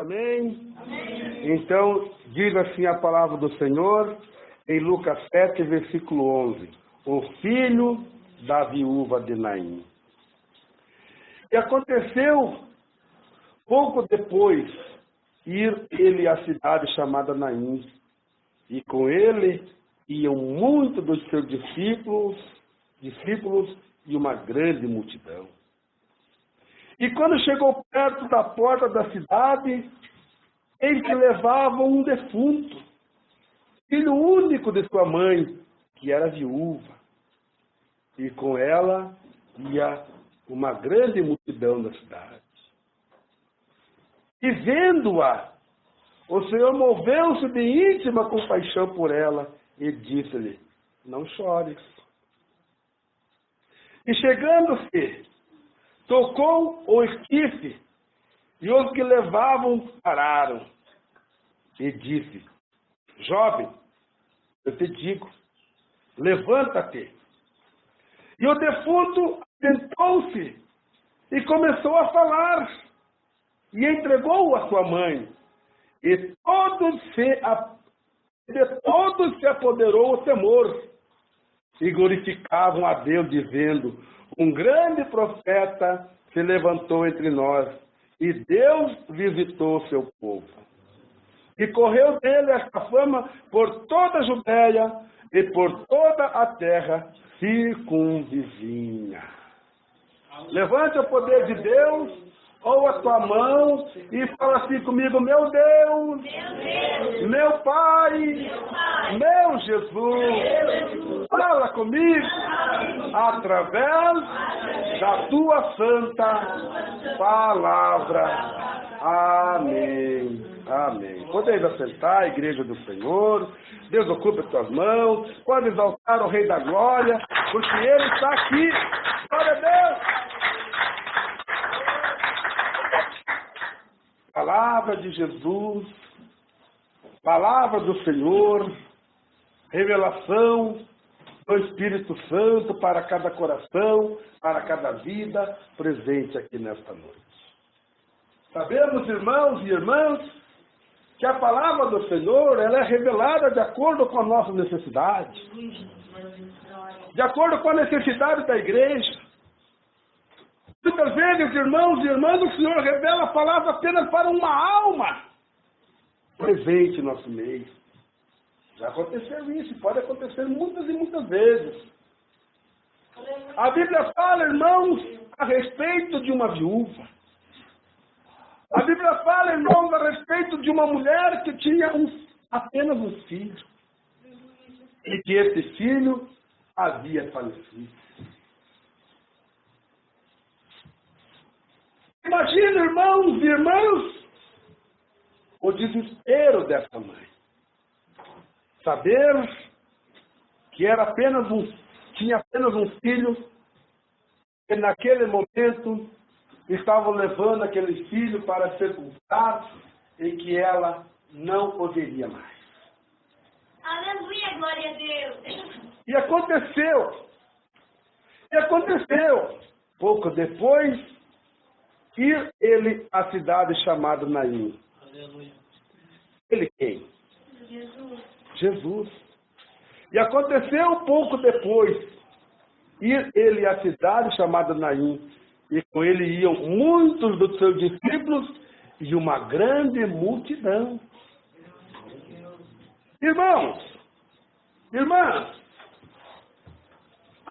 Amém? Amém? Então, diz assim a palavra do Senhor em Lucas 7, versículo 11. O filho da viúva de Naim. E aconteceu, pouco depois, ir ele à cidade chamada Naim. E com ele iam muitos dos seus discípulos e uma grande multidão. E quando chegou perto da porta da cidade, eis que levavam um defunto, filho único de sua mãe, que era viúva. E com ela ia uma grande multidão da cidade. E vendo-a, o Senhor moveu-se de íntima compaixão por ela e disse-lhe: não chores. E chegando-se, tocou o esquife, e os que levavam pararam. E disse: jovem, eu te digo, levanta-te. E o defunto sentou-se e começou a falar, e entregou-o à sua mãe. E de todos se apoderou o temor, e glorificavam a Deus, dizendo: um grande profeta se levantou entre nós, e Deus visitou o seu povo. E correu dele esta fama por toda a Judéia e por toda a terra circunvizinha. Levante o poder de Deus, ou a tua mão, e fala assim comigo: meu Deus, meu Pai, meu Jesus, fala comigo através da tua santa palavra. Amém. Amém. Podeis assentar, igreja do Senhor. Deus ocupe as tuas mãos. Pode exaltar o Rei da Glória, porque Ele está aqui. Glória a Deus. Palavra de Jesus, palavra do Senhor, revelação do Espírito Santo para cada coração, para cada vida presente aqui nesta noite. Sabemos, irmãos e irmãs, que a palavra do Senhor ela é revelada de acordo com a nossa necessidade, de acordo com a necessidade da igreja. Muitas vezes, irmãos e irmãs, o Senhor revela a palavra apenas para uma alma presente em nosso meio. Já aconteceu isso, pode acontecer muitas e muitas vezes. A Bíblia fala, irmãos, a respeito de uma viúva. A Bíblia fala, irmãos, a respeito de uma mulher que tinha apenas um filho. E que esse filho havia falecido. Imagina, irmãos e irmãs, o desespero dessa mãe. Saber que tinha apenas um filho, e naquele momento estavam levando aquele filho para sepultar, e que ela não poderia mais. Aleluia, glória a Deus. E aconteceu, pouco depois, ir ele à cidade chamada Naim. Aleluia. Ele quem? Jesus. E aconteceu pouco depois, ir ele à cidade chamada Naim, e com ele iam muitos dos seus discípulos e uma grande multidão. Irmãos, irmãs,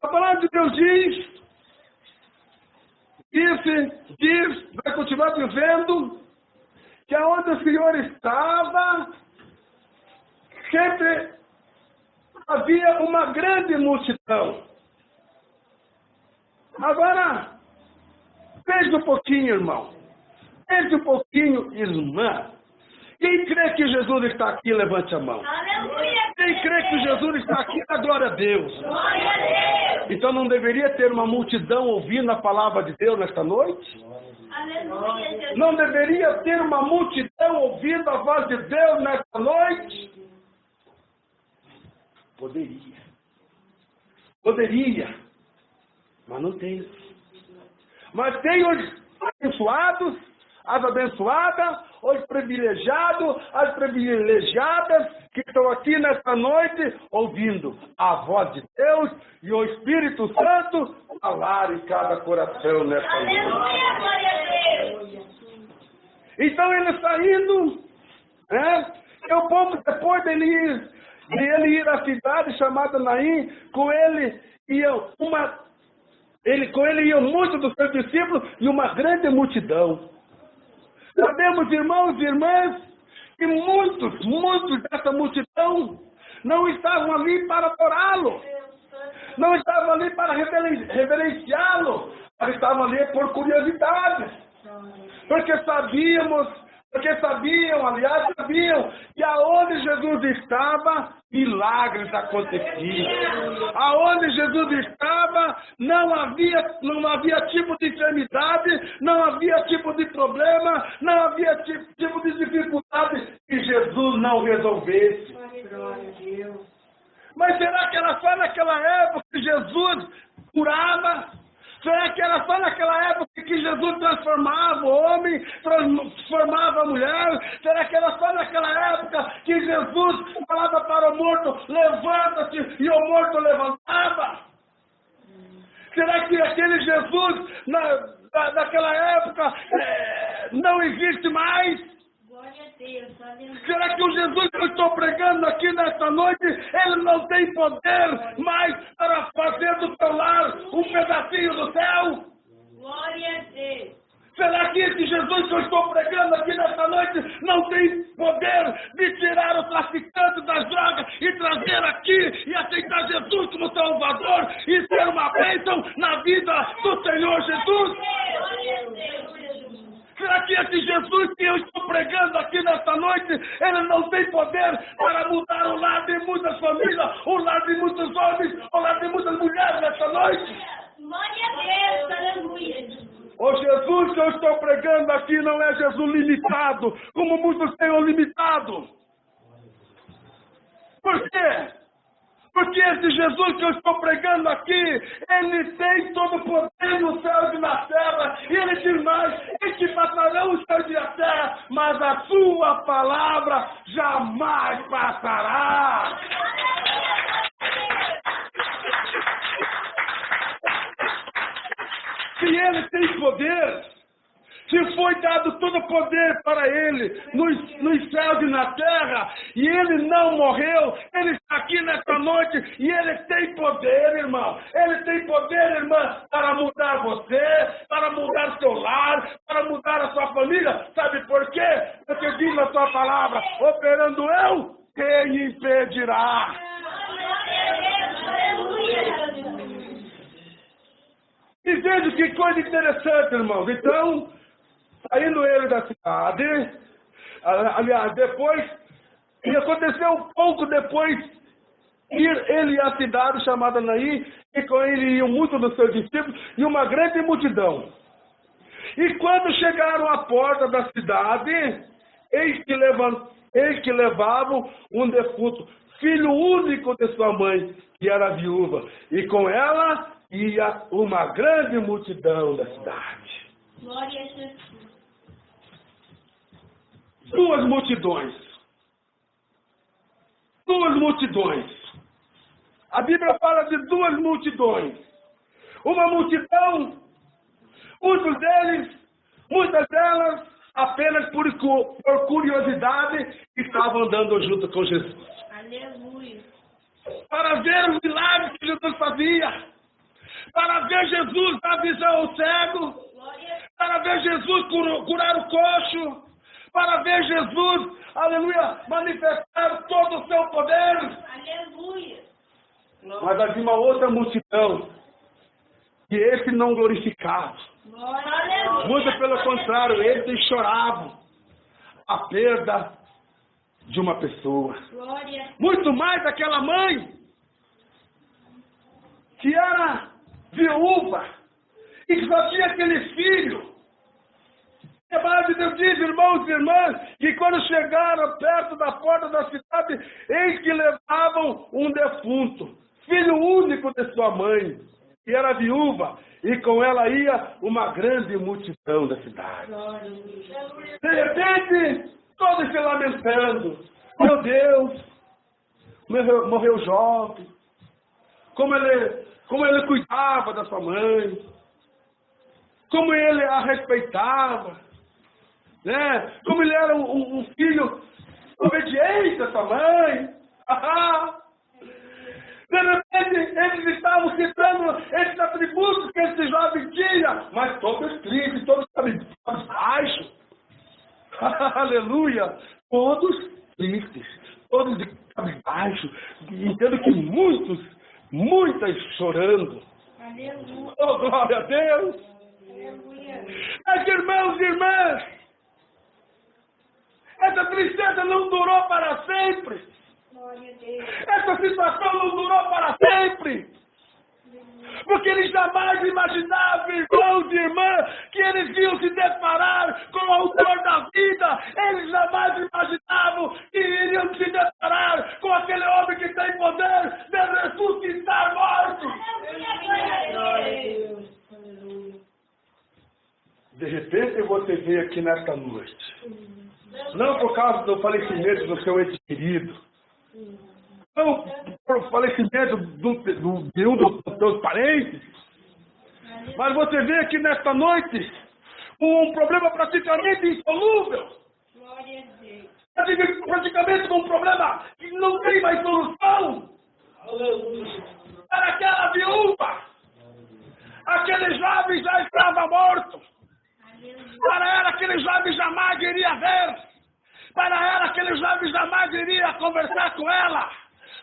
a palavra de Deus diz, vai continuar dizendo, que aonde o Senhor estava, sempre havia uma grande multidão. Agora, veja um pouquinho, irmão. Veja um pouquinho, irmã. Quem crê que Jesus está aqui, levante a mão. Aleluia. Quem crê que Jesus está aqui, dá glória a Deus. Glória a Deus. Então não deveria ter uma multidão ouvindo a palavra de Deus nesta noite? Aleluia, Jesus. Não deveria ter uma multidão ouvindo a voz de Deus nesta noite? Poderia, mas não tem. Mas tem os abençoados, as abençoadas, os privilegiados, as privilegiadas que estão aqui nesta noite ouvindo a voz de Deus e o Espírito Santo falar em cada coração nesta noite. Aleluia, glória a Deus. Então ele saindo, e o povo depois dele ir à cidade chamada Naim, com ele iam muitos dos seus discípulos e uma grande multidão. Sabemos, irmãos e irmãs, que muitos dessa multidão não estavam ali para adorá-lo, não estavam ali para reverenciá-lo, mas estavam ali por curiosidade, porque sabiam que aonde Jesus estava, milagres aconteciam. Aonde Jesus estava, não havia tipo de enfermidade, não havia tipo de problema, não havia tipo de dificuldade que Jesus não resolvesse. Mas será que era só naquela época que Jesus curava? Será que era só naquela época que Jesus transformava o homem, transformava a mulher? Será que era só naquela época que Jesus falava para o morto, levanta-se, e o morto levantava? Será que aquele Jesus, daquela época, não existe mais? Será que o Jesus que eu estou pregando aqui nesta noite, ele não tem poder mais para fazer do teu lar um pedacinho do céu? Glória a Deus. Será que esse Jesus que eu estou pregando aqui nesta noite não tem poder de tirar o traficante das drogas e trazer aqui e aceitar Jesus como Salvador e ser uma bênção na vida do Senhor Jesus? Glória a Deus. Será que esse Jesus que eu estou pregando aqui nesta noite, ele não tem poder para mudar o lar de muitas famílias, o lar de muitos homens, o lar de muitas mulheres nesta noite? Glória a Deus, aleluia. O Jesus que eu estou pregando aqui não é Jesus limitado, como muitos têm o limitado. Por quê? Porque esse Jesus que eu estou pregando aqui, ele tem todo o poder no céu e na terra. E ele diz mais, que passarão os céus e a terra, mas a sua palavra jamais passará. Se ele tem poder, se foi dado todo o poder para ele, nos céus e na terra, e ele não morreu, ele está aqui nesta noite, e ele tem poder, irmão. Ele tem poder, irmã, para mudar você, para mudar seu lar, para mudar a sua família. Sabe por quê? Porque diz na sua palavra, operando eu, quem impedirá? E veja que coisa interessante, irmãos. Então, saindo ele da cidade, aliás, depois, e aconteceu um pouco depois, ele à cidade chamada Naim, e com ele iam muitos dos seus discípulos, e uma grande multidão. E quando chegaram à porta da cidade, eis que levavam um defunto, filho único de sua mãe, que era viúva, e com ela ia uma grande multidão da cidade. Glória a Jesus. Duas multidões. A Bíblia fala de duas multidões. Uma multidão, muitas delas, apenas por curiosidade, estavam andando junto com Jesus. Aleluia. Para ver os milagres que Jesus fazia. Para ver Jesus dar visão ao cego. Para ver Jesus curar o coxo. Para ver Jesus, aleluia, manifestar todo o seu poder. Aleluia. Mas havia uma outra multidão que esse não glorificava. Aleluia. Muito pelo contrário, eles choravam a perda de uma pessoa. Glória. Muito mais aquela mãe que era viúva e que só tinha aquele filho. A palavra de Deus diz, irmãos e irmãs, que quando chegaram perto da porta da cidade, eis que levavam um defunto, filho único de sua mãe, que era viúva, E com ela ia uma grande multidão da cidade. De repente, todos se lamentando. Meu Deus, morreu jovem. Como ele cuidava da sua mãe. Como ele a respeitava. Né? Como ele era um filho obediente à sua mãe. De repente, eles estavam citando esses atributos que esse jovem tinha, mas todos tristes, todos baixos. Aleluia! Todos tristes, todos de baixo. Entendo que muitas chorando. Aleluia. Oh, glória a Deus! Aleluia. Mas, irmãos e irmãs, essa tristeza não durou para sempre. Glória a Deus. Essa situação não durou para sempre. Porque eles jamais imaginavam, irmãos e irmãs, que eles iam se deparar com o autor da vida. Eles jamais imaginavam que iriam se deparar com aquele homem que tem poder de ressuscitar mortos. De repente você vê aqui nesta noite, não por causa do falecimento do seu ente querido, não por falecimento de um dos seus parentes, mas você vê aqui nesta noite um problema praticamente insolúvel. Glória a Deus. Praticamente um problema que não tem mais solução. Para aquela viúva, aquele jovem já estava morto. Para ela, aquele jovem jamais iria ver. Para ela, aquele jovem jamais iria conversar com ela.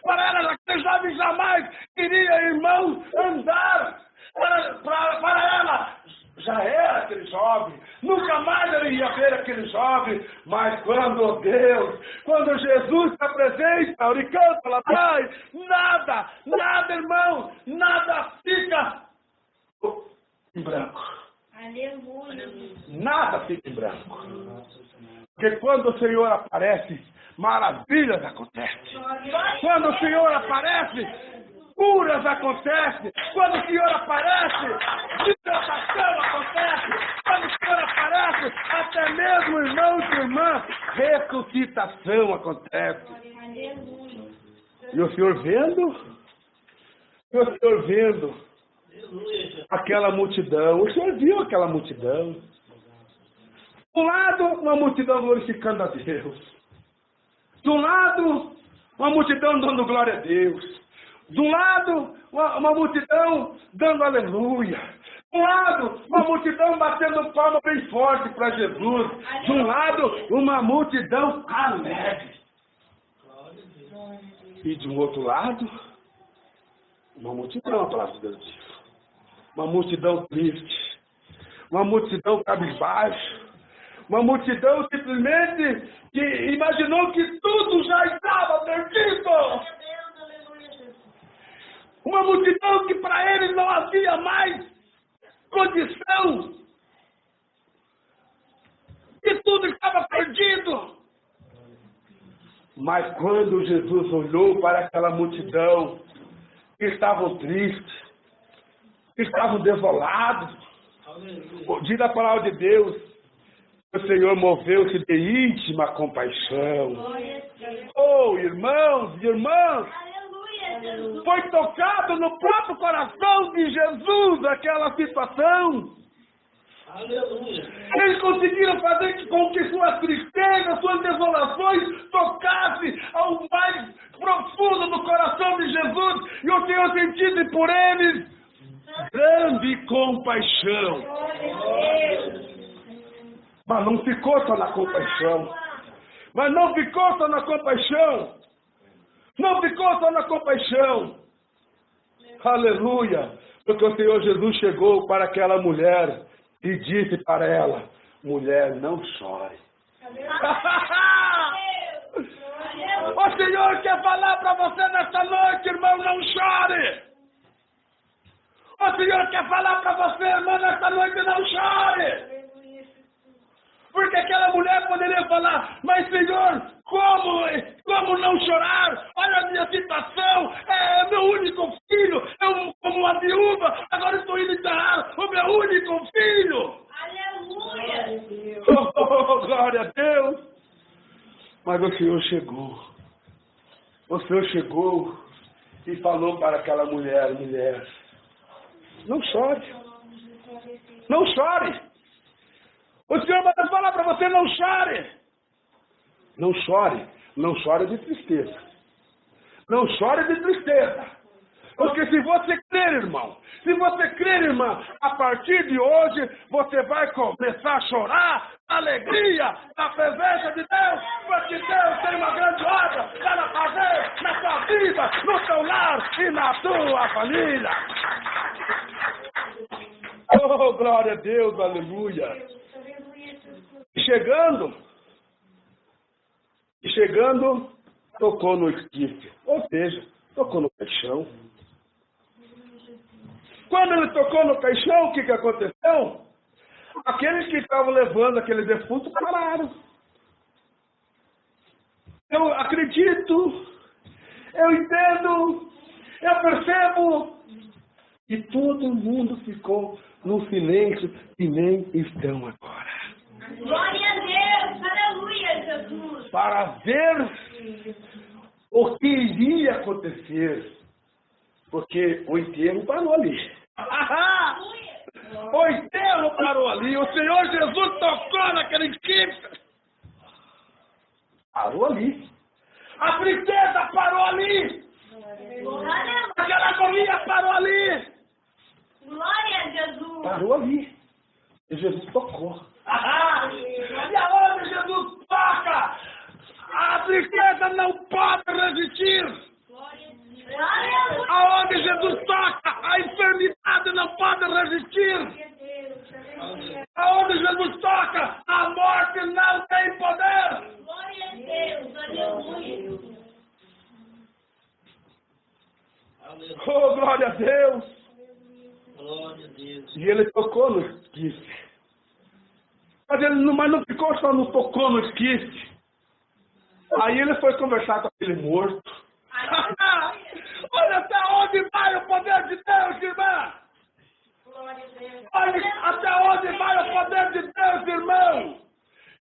Para ela, aquele jovem jamais iria, irmão, andar. Para ela, já era aquele jovem. Nunca mais ele ia ver aquele jovem. Mas quando Deus, quando Jesus se apresenta, ele canta lá atrás, nada, irmão, nada fica em branco. Aleluia. Nada fica em branco. Porque quando o Senhor aparece, maravilhas acontecem. Quando o Senhor aparece, curas acontecem. Quando o Senhor aparece, libertação acontece. Quando o Senhor aparece, até mesmo, irmãos e irmãs, ressuscitação acontece. Aleluia. E o Senhor vendo aquela multidão, o Senhor viu aquela multidão. De um lado, uma multidão glorificando a Deus. De um lado, uma multidão dando glória a Deus. De um lado, uma multidão dando aleluia. De um lado, uma multidão batendo palma bem forte para Jesus. De um lado, uma multidão alegre. E de um outro lado, uma multidão aplaudida. Uma multidão triste. Uma multidão cabisbaixo. Uma multidão simplesmente que imaginou que tudo já estava perdido. Uma multidão que para eles não havia mais condição. Que tudo estava perdido. Mas quando Jesus olhou para aquela multidão, que estavam tristes, que estavam desolados, diz a palavra de Deus, o Senhor moveu-se de íntima compaixão. Oh, irmãos e irmãs, foi tocado no próprio coração de Jesus aquela situação. Eles conseguiram fazer com que suas tristezas, suas desolações tocassem ao mais profundo do coração de Jesus. E o Senhor sentiu por eles grande compaixão. Mas não ficou só na compaixão. Não ficou só na compaixão. Aleluia. Porque o Senhor Jesus chegou para aquela mulher e disse para ela: mulher, não chore. O Senhor quer falar para você nesta noite, irmão, não chore. O Senhor quer falar para você, irmão, nesta noite, não chore. Porque aquela mulher poderia falar: mas Senhor, como não chorar? Olha a minha situação, é meu único filho, eu como uma viúva, agora estou indo enterrar Mas o Senhor chegou. O Senhor chegou e falou para aquela mulher, mulher, não chore. Não chore. O Senhor vai falar para você, não chore. Não chore. Não chore de tristeza. Não chore de tristeza. Porque se você crer, irmão, se você crer, irmã, a partir de hoje, você vai começar a chorar, alegria, na presença de Deus, porque Deus tem uma grande obra para fazer na sua vida, no seu lar e na sua família. Oh, glória a Deus, aleluia. E chegando, tocou no esquife, ou seja, tocou no caixão. Quando ele tocou no caixão, o que aconteceu? Aqueles que estavam levando aquele defunto pararam. Eu acredito, eu entendo, eu percebo. E todo mundo ficou no silêncio e nem estão agora. Glória a Deus, aleluia, Jesus. Para ver o que iria acontecer. Porque o enterro parou ali. O enterro parou ali. O Senhor Jesus tocou naquele esquife. Parou ali. A tristeza parou ali. Aquela agonia parou ali. Glória a Jesus. Parou ali. E Jesus tocou. E aonde Jesus toca, a tristeza não pode resistir. Aonde Jesus toca, a enfermidade não pode resistir. Aonde Jesus toca, a morte não tem poder. Glória a Deus, aleluia. Oh, glória a Deus. Glória a Deus. E ele tocou no esquife. Mas não ficou só no tocou no esquife. Aí ele foi conversar com aquele morto. Olha até onde vai o poder de Deus, irmã. Olha até onde vai o poder de Deus, irmão.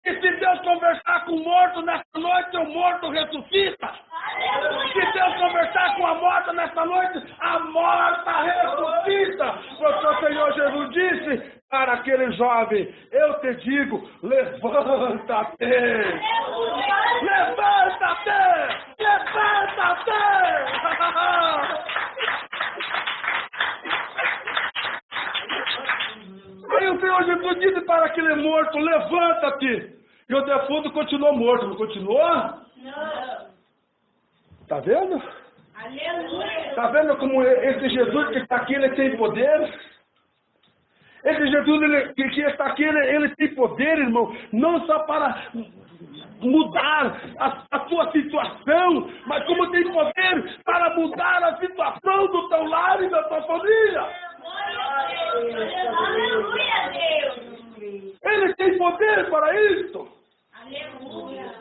E se Deus conversar com o morto nesta noite, o morto ressuscita. Se Deus conversar com a morta nesta noite, a morta ressuscita. Porque o Senhor Jesus disse para aquele jovem, eu te digo, levanta-te. Levanta-te! Levanta-te! Aí o Senhor Jesus disse para aquele morto, levanta-te. E o defunto continuou morto, não continuou? Não. Tá vendo? Aleluia. Tá vendo como esse Jesus que está aqui, ele tem poder? Esse Jesus que está aqui, ele tem poder, irmão, não só para mudar a tua situação, mas como tem poder para mudar a situação do teu lar e da tua família. Aleluia, Deus. Ele tem poder para isso. Aleluia.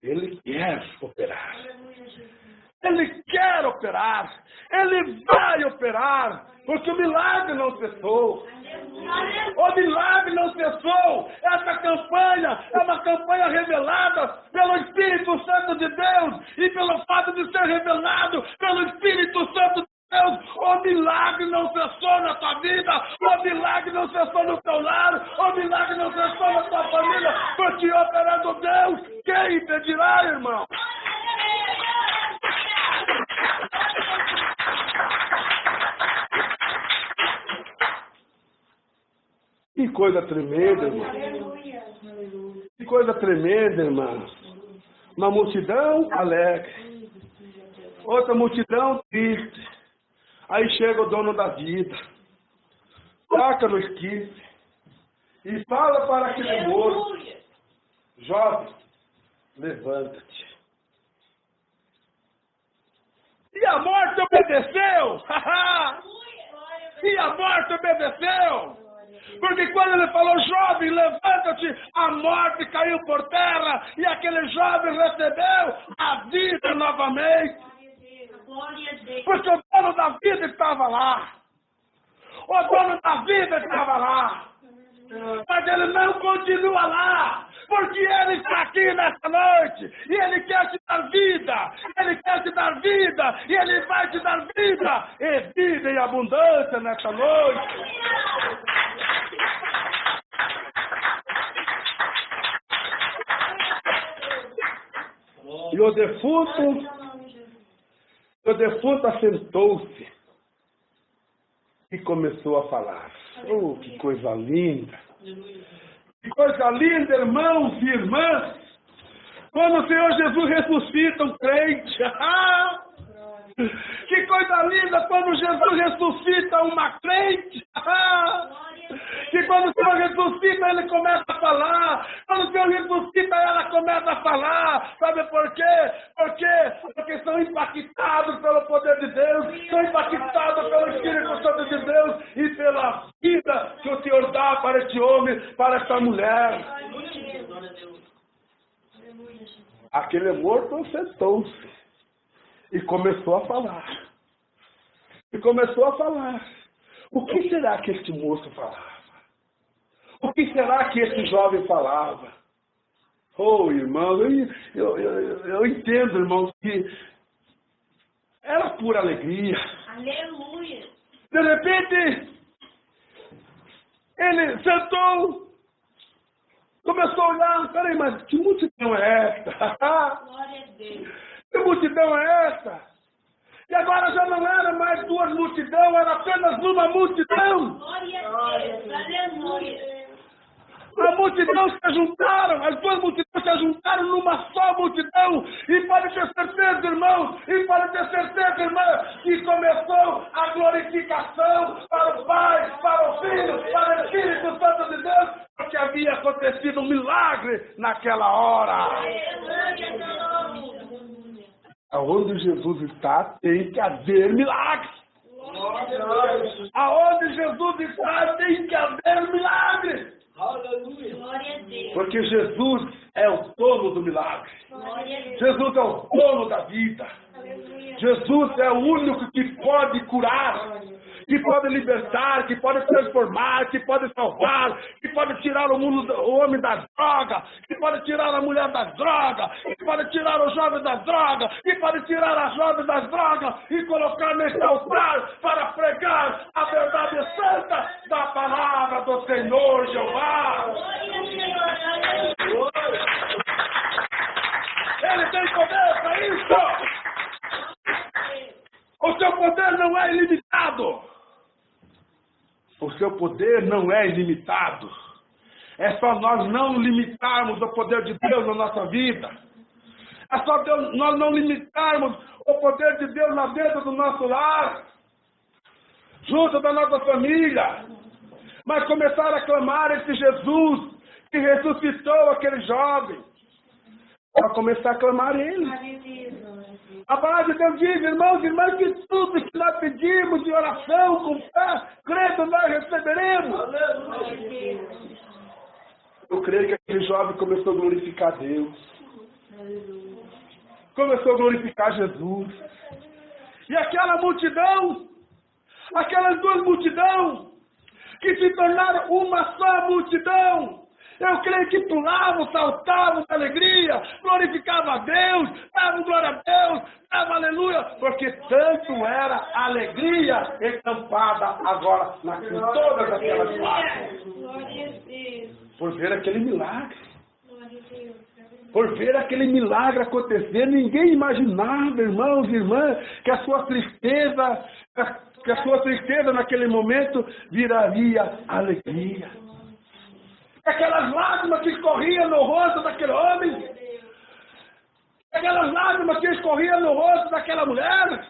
Ele quer operar. Ele quer operar. Ele vai operar. Porque o milagre não cessou. O milagre não cessou. Essa campanha é uma campanha revelada pelo Espírito Santo de Deus. E pelo fato de ser revelado pelo Espírito Santo de Deus, o milagre não cessou na tua vida. O milagre não cessou no teu lar. O milagre não cessou na tua família. Porque operando Deus, quem impedirá, irmão? Que coisa tremenda, irmão. Que coisa tremenda, irmão. Uma multidão alegre. Outra multidão triste. Aí chega o dono da vida. Toca no esquife. E fala para aquele morto. Jovem, levanta-te. E a morte obedeceu. E a morte obedeceu. Porque quando ele falou, jovem, levanta-te, a morte caiu por terra e aquele jovem recebeu a vida novamente. Porque o dono da vida estava lá. O dono da vida estava lá. Mas ele não continua lá. Porque ele está aqui nesta noite. abundante. E Ele quer te dar vida. Ele quer te dar vida. E Ele vai te dar vida. E vida em abundância nessa noite. E o defunto assentou-se e começou a falar. Oh, que coisa linda! Que coisa linda, irmãos e irmãs! Quando o Senhor Jesus ressuscita um crente. Que coisa linda quando Jesus ressuscita uma crente. Que quando o Senhor ressuscita, Ele começa a falar. Quando o Senhor ressuscita, ela começa a falar. Sabe por quê? Porque são impactados pelo poder de Deus, são impactados pelo Espírito Santo de Deus e pela vida que o Senhor dá para este homem, para esta mulher. Aquele morto sentou-se e começou a falar. O que será que este moço falava? O que será que esse jovem falava? Oh, irmão, eu entendo, irmãos, que era pura alegria. Aleluia. De repente, ele sentou, começou a olhar. Peraí, mas que multidão é esta? Glória a Deus. Que multidão é esta? E agora já não era mais duas multidões, era apenas uma multidão. Glória a Deus. Aleluia. As multidões se juntaram, as duas multidões se juntaram numa só multidão. E pode ter certeza, irmãos, que começou a glorificação para o Pai, para o Filho, para o Espírito Santo de Deus, porque havia acontecido um milagre naquela hora. Aonde Jesus está, tem que haver milagre. Aonde Jesus está, tem que haver milagre. Aleluia. Glória a Deus. Porque Jesus é o dono do milagre. Glória a Deus. Jesus é o dono da vida. Aleluia. Jesus é o único que pode curar, que pode libertar, que pode transformar, que pode salvar, que pode tirar o homem das drogas, que pode tirar a mulher das drogas, que pode tirar o jovem das drogas, que pode tirar a jovem das drogas e colocar nesse altar para pregar a verdade santa da palavra do Senhor Jeová. Glória a Deus. Aleluia. Ele tem poder para isso. O seu poder não é ilimitado. O seu poder não é ilimitado. É só nós não limitarmos o poder de Deus na nossa vida. É só nós não limitarmos o poder de Deus lá dentro do nosso lar, junto da nossa família. Mas começar a clamar esse Jesus que ressuscitou aquele jovem. Para começar a clamar Ele. A palavra de Deus diz, irmãos e irmãs, que tudo que nós pedimos de oração, com fé, crendo, nós receberemos. Eu creio que aquele jovem começou a glorificar Deus. Começou a glorificar Jesus. E aquela multidão, aquelas duas multidões, que se tornaram uma só multidão, eu creio que pulavam, saltavam de alegria, glorificavam a Deus, davam glória a Deus, davam aleluia, porque tanto era a alegria estampada agora em todas aquelas partes. Glória a Deus. Por ver aquele milagre. Glória a Deus. Por ver aquele milagre acontecer, ninguém imaginava, irmãos e irmãs, que a sua tristeza naquele momento viraria alegria. Aquelas lágrimas que escorriam no rosto daquele homem, aquelas lágrimas que escorriam no rosto daquela mulher,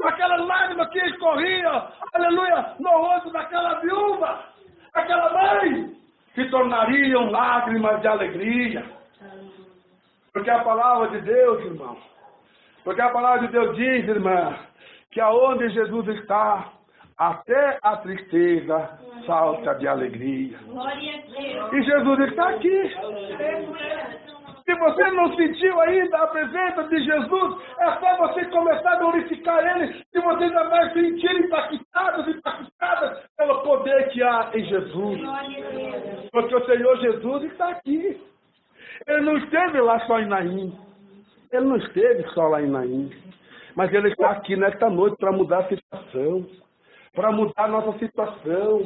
aquelas lágrimas que escorriam, aleluia, no rosto daquela viúva, aquela mãe, se tornariam lágrimas de alegria. Porque a palavra de Deus, irmão, porque a palavra de Deus diz, irmã, que aonde Jesus está, até a tristeza salta de alegria. Glória a Deus. E Jesus está aqui. Se você não sentiu ainda a presença de Jesus, é só você começar a glorificar Ele, e você já vai sentir impactadas pelo poder que há em Jesus. Glória a Deus. Porque o Senhor Jesus está aqui. Ele não esteve lá só em Naim. Ele não esteve só lá em Naim. Mas ele está aqui nesta noite para mudar a situação. Para mudar a nossa situação.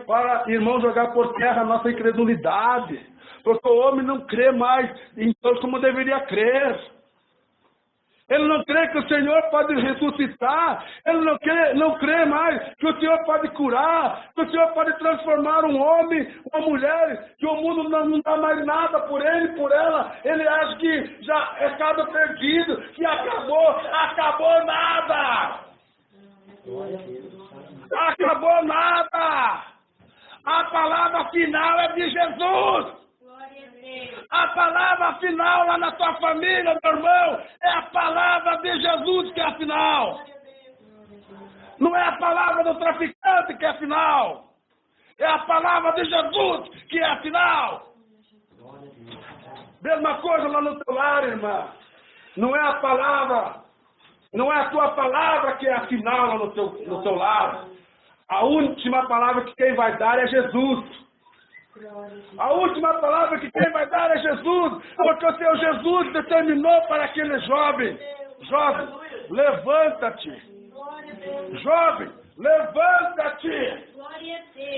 Para, irmão, jogar por terra a nossa incredulidade. Porque o homem não crê mais em Deus como deveria crer. Ele não crê que o Senhor pode ressuscitar. Ele não crê mais que o Senhor pode curar. Que o Senhor pode transformar um homem, uma mulher. Que o mundo não dá mais nada por ele, por ela. Ele acha que já é caso perdido. Que acabou. Acabou nada. Acabou nada. A palavra final é de Jesus. A palavra final lá na tua família, meu irmão, é a palavra de Jesus que é a final. Não é a palavra do traficante que é a final. É a palavra de Jesus que é a final. Mesma coisa lá no teu lar, irmã. Não é a palavra, não é a tua palavra que é a final lá no teu lar. A última palavra que quem vai dar é Jesus. A última palavra que quem vai dar é Jesus, porque o Senhor Jesus determinou para aquele jovem: jovem, levanta-te. Jovem, levanta-te.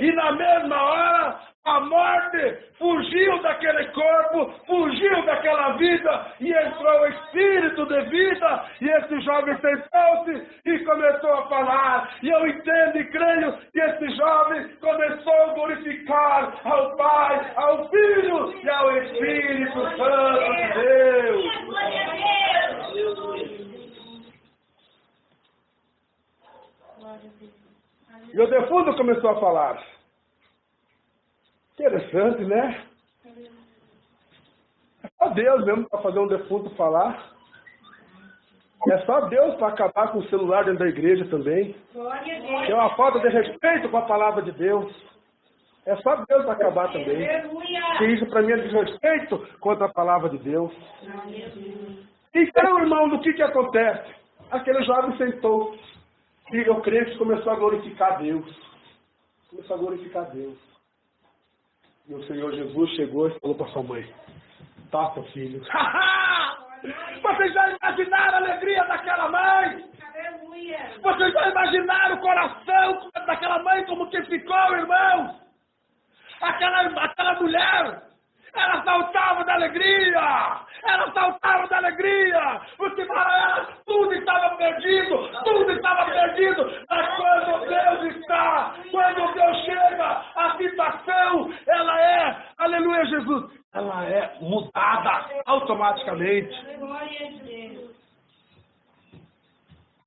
E na mesma hora, a morte fugiu daquele corpo, fugiu daquela vida, e entrou o espírito de vida, e esse jovem sentou-se e começou a falar. E eu entendo e creio que esse jovem começou a glorificar ao Pai, ao Filho e ao Espírito Santo de Deus. Glória a Deus. E o defunto começou a falar. Interessante, né? É só Deus mesmo para fazer um defunto falar. É só Deus para acabar com o celular dentro da igreja também. Que é uma falta de respeito com a palavra de Deus. É só Deus para acabar também. Que isso para mim é desrespeito contra a palavra de Deus. Então, irmão, o que acontece? Aquele jovem sentou. E eu creio que começou a glorificar Deus. Começou a glorificar Deus. E o Senhor Jesus chegou e falou para sua mãe: tá, seu filho. Vocês já imaginaram a alegria daquela mãe? Vocês já imaginaram o coração daquela mãe como que ficou, irmãos? Aquela mulher, ela saltava da alegria. Ela saltava da alegria. Porque para ela tudo estava perdido. Tudo estava perdido. Mas quando Deus está, quando Deus chega, a situação, ela é, aleluia Jesus, ela é mudada automaticamente.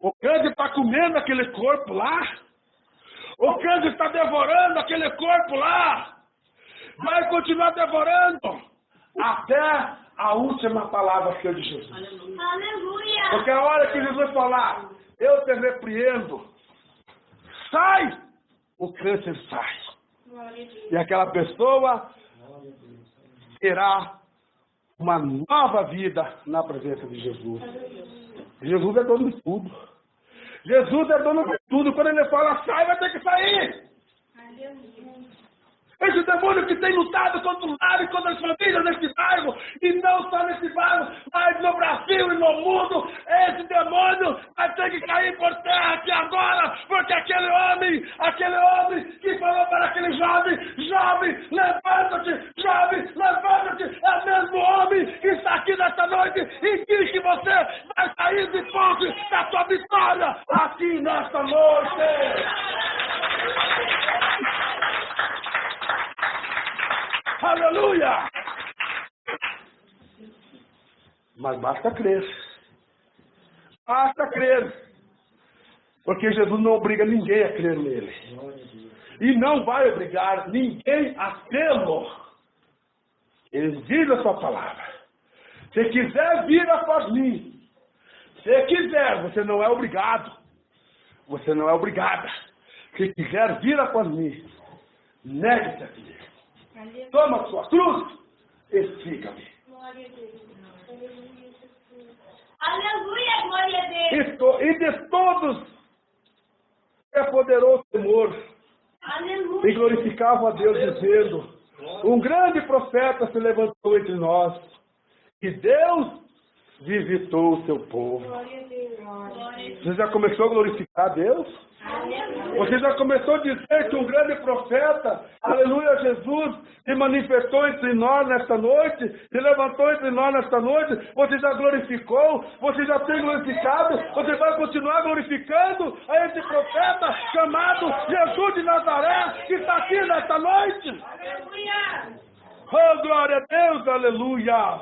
O câncer está comendo aquele corpo lá. O câncer está devorando aquele corpo lá. Vai continuar devorando até a última palavra que é de Jesus. Aleluia. Porque a hora que Jesus falar: eu te repreendo, sai, o câncer sai. E aquela pessoa terá uma nova vida na presença de Jesus. Jesus é dono de tudo. Jesus é dono de tudo. Quando ele fala sai, vai ter que sair. Esse demônio que tem lutado contra o lar e contra as famílias nesse bairro, e não só nesse bairro, mas no Brasil e no mundo, esse demônio vai ter que cair por terra aqui agora, porque aquele homem que falou para aquele jovem, levanta-te, é o mesmo homem que está aqui nesta noite e diz que você vai sair de posse da sua vitória aqui nesta noite. Aleluia! Mas basta crer. Basta crer. Porque Jesus não obriga ninguém a crer nele. E não vai obrigar ninguém a tê-lo. Ele diz a sua palavra: se quiser vir após mim, se quiser, você não é obrigado. Você não é obrigada. Se quiser vir após mim, negue-se a si mesmo. Toma a sua cruz e siga-me. Aleluia, glória a Deus. E de todos é poderoso temor. Aleluia. E glorificava a Deus dizendo: um grande profeta se levantou entre nós. E Deus visitou o seu povo. Você já começou a glorificar a Deus? Você já começou a dizer que um grande profeta, aleluia, Jesus, se manifestou entre nós nesta noite, se levantou entre nós nesta noite, você já glorificou, você já tem glorificado, você vai continuar glorificando a esse profeta chamado Jesus de Nazaré, que está aqui nesta noite. Oh, glória a Deus, aleluia.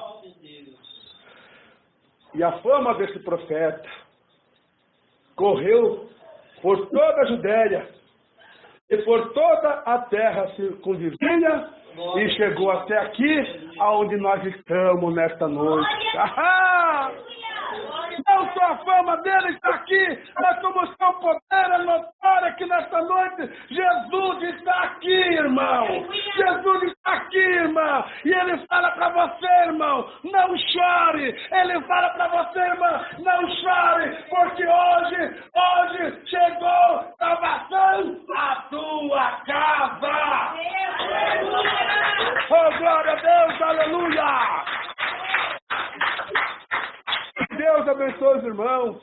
E a fama desse profeta correu por toda a Judéia e por toda a terra circunvizinha e chegou até aqui, aonde nós estamos nesta noite. Ah! Não só a fama dele está aqui, mas como o seu poder é notório aqui nesta noite. Jesus está aqui, irmão. Jesus está aqui, irmão. E ele fala para você, irmão, não chore. Ele fala para você, irmão, não chore, porque hoje chegou salvação à tua casa. Oh, glória a Deus, aleluia. Que Deus abençoe os irmãos.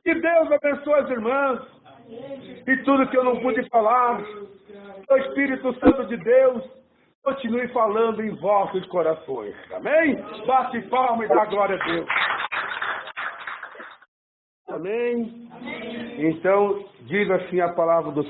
Que Deus abençoe as irmãs. E tudo que eu não pude falar, o Espírito Santo de Deus continue falando em vossos corações. Amém? Bate palma e dá glória a Deus. Amém? Então, diz assim a palavra do